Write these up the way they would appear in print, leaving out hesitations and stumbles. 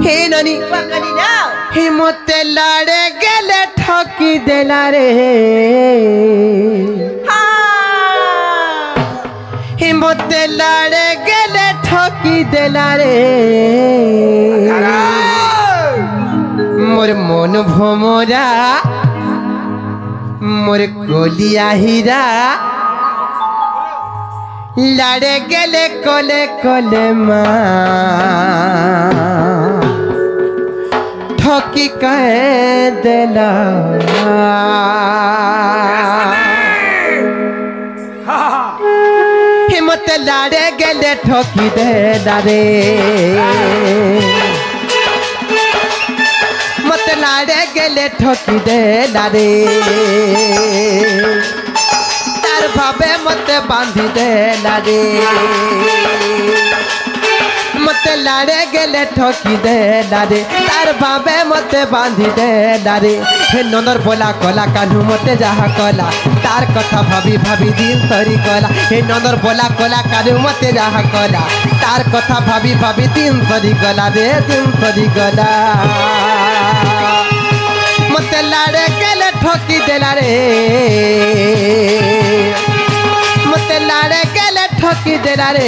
हे ननी हे मते लाड़े गेले ठकी देला रे हे मते लाड़े गेले ठकी देला रे मोर मन भमरा मोर कोलिया हीरा लाड़े गेले कोले कोले माँ ठकी कह देला हिम्मत लाड़े गेले ठकी देला रे मत लाड़े गेले ठकी देला रे तार भावे मत बांधी देला रे मत लाड़े गेले ठकी देला रे तार भावे मत बांधी देला रे हे नंदर बोला कला कान्हू मते जहा कला तार कथा भाभी भाभी दिन सरी कला हे नंदर बोला कला कान्हू मते जहा कला तार कथा भाभी भाभी दिन सरी गला रे दिन सरी गला मते लाड़े गेले ठकी देला रे मते लाड़े गेले ठकी देला रे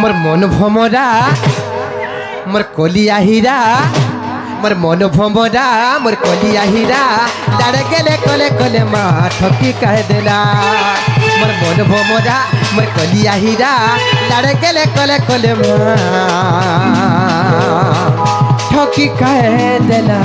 मोर मन भमरा मोर कोलिया हीरा मोर मन भमरा मोर कोलिया हीरा लाड़े गेले कोले कोले माँ ठकी कह देला मोर मन भमरा मोर कोलिया हीरा लाड़े गेले कोले कोले माँ ठकी कह देला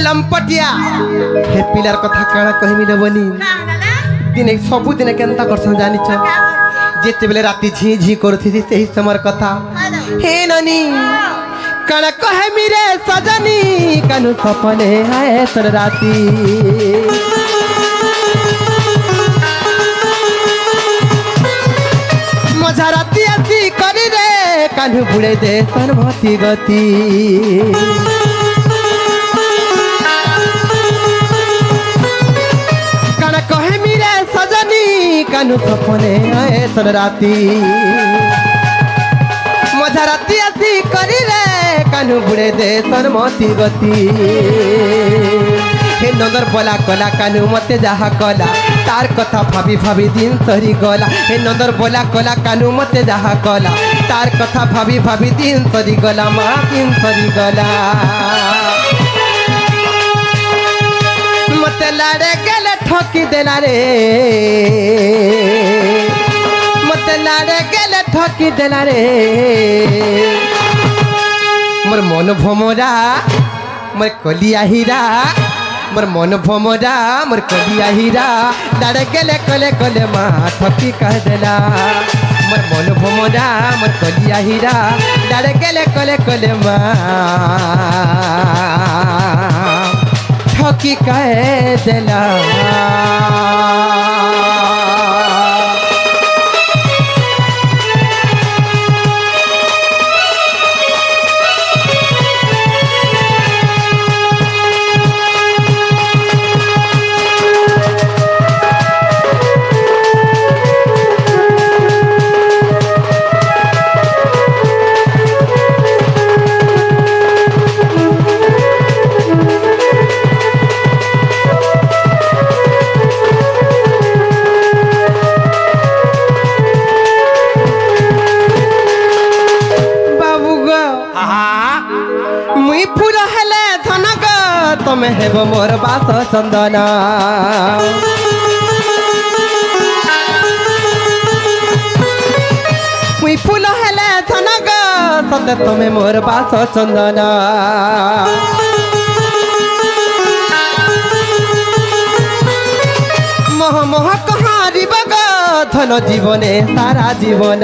लंपटिया हे पिलार कथा काना कहमी लेबनी दिने सबु दिने केनता करसन जानिछ जेते बेले राती झी झी करथि सेही समर कथा हे ननी काना कहमी रे सजनी कानु सपने आए तोर राती मजा राती आसी करी रे कानु बुड़े दे तन भती गति कानु सपने आए तोर राती मजा राती आसी करी रे कानु बुड़े दे तन मती गति हे नंदर बोला कला कानु मते जहा कला तार कथा भाभी भाभी दिन सरी गला हे नंदर बोला कला कानु मते जहा कला तार कथा भाभी भाभी दिन सरी गला माँ दिन सरी गला मते लाड़े गेले ठकी देला रे मते लाड़े गेले ठकी देला रे मोर मन भमरा मोर कोलिया हीरा मोर मन भमरा मोर कोलिया हीरा लाड़े गेले कोले कोले माँ ठकी कह देला मोर मन भमरा मोर कोलिया हीरा लाड़े गेले कोले कोले माँ ठकी कह देला तमे हेब मोर बास चंदना मुई फूल हेले धनग सते तमे मोर बास चंदना मोह मोह कहारी बग ধন জীবনে সারা জীবন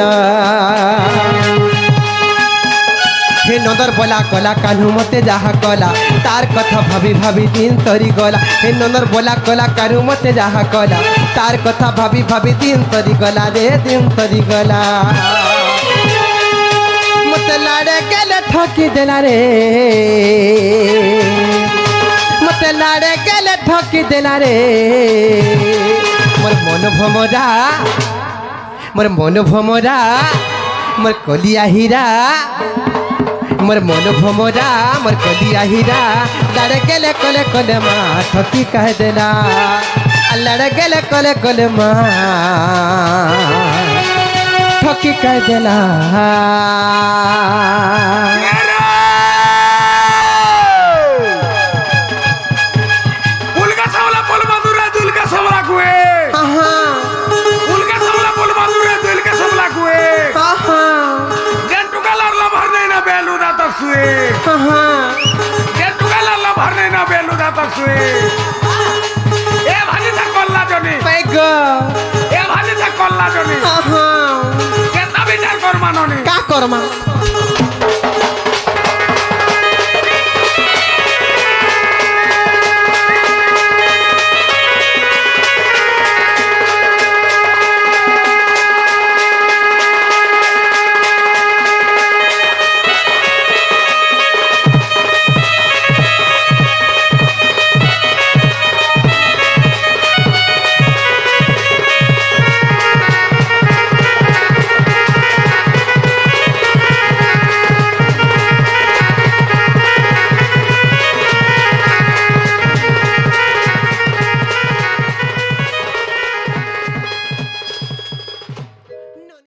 হে নন্দর বলা কলা কানু মতে যাহা কলা তার কথা ভাবি ভাবি দিন সরি গলা হে নন্দর বলা কলা কানু মতে যাহা কলা তার কথা ভাবি ভাবি দিন সরি গলা রে দিন সরি গলা মতে লাড়ে গেলে ঠকি দেলা রে মতে লাড়ে গেলে ঠকি দেলা রে মোর মন ভমরা মোর মন ভমরা মোর কলিয়া হীরা मोर मन भमरा मोर कलिया हीरा लड़ गेले कोले कोले माँ ठकी कह देला लड़ गेले कोले कोले माँ ठकी कह देला उल्का सावला बोल मधुरा दिल का सबला कुए उल्का सावला बोल मधुरा दिल का सबला कुए बेलुदा तक सुए ये तुगला ला भरने ना बेलुदा तक सुए ए भाजी था कोल्ला जोनी पैगो ए भाजी था कोल्ला जोनी केतना विचार कर मानोनी का करमा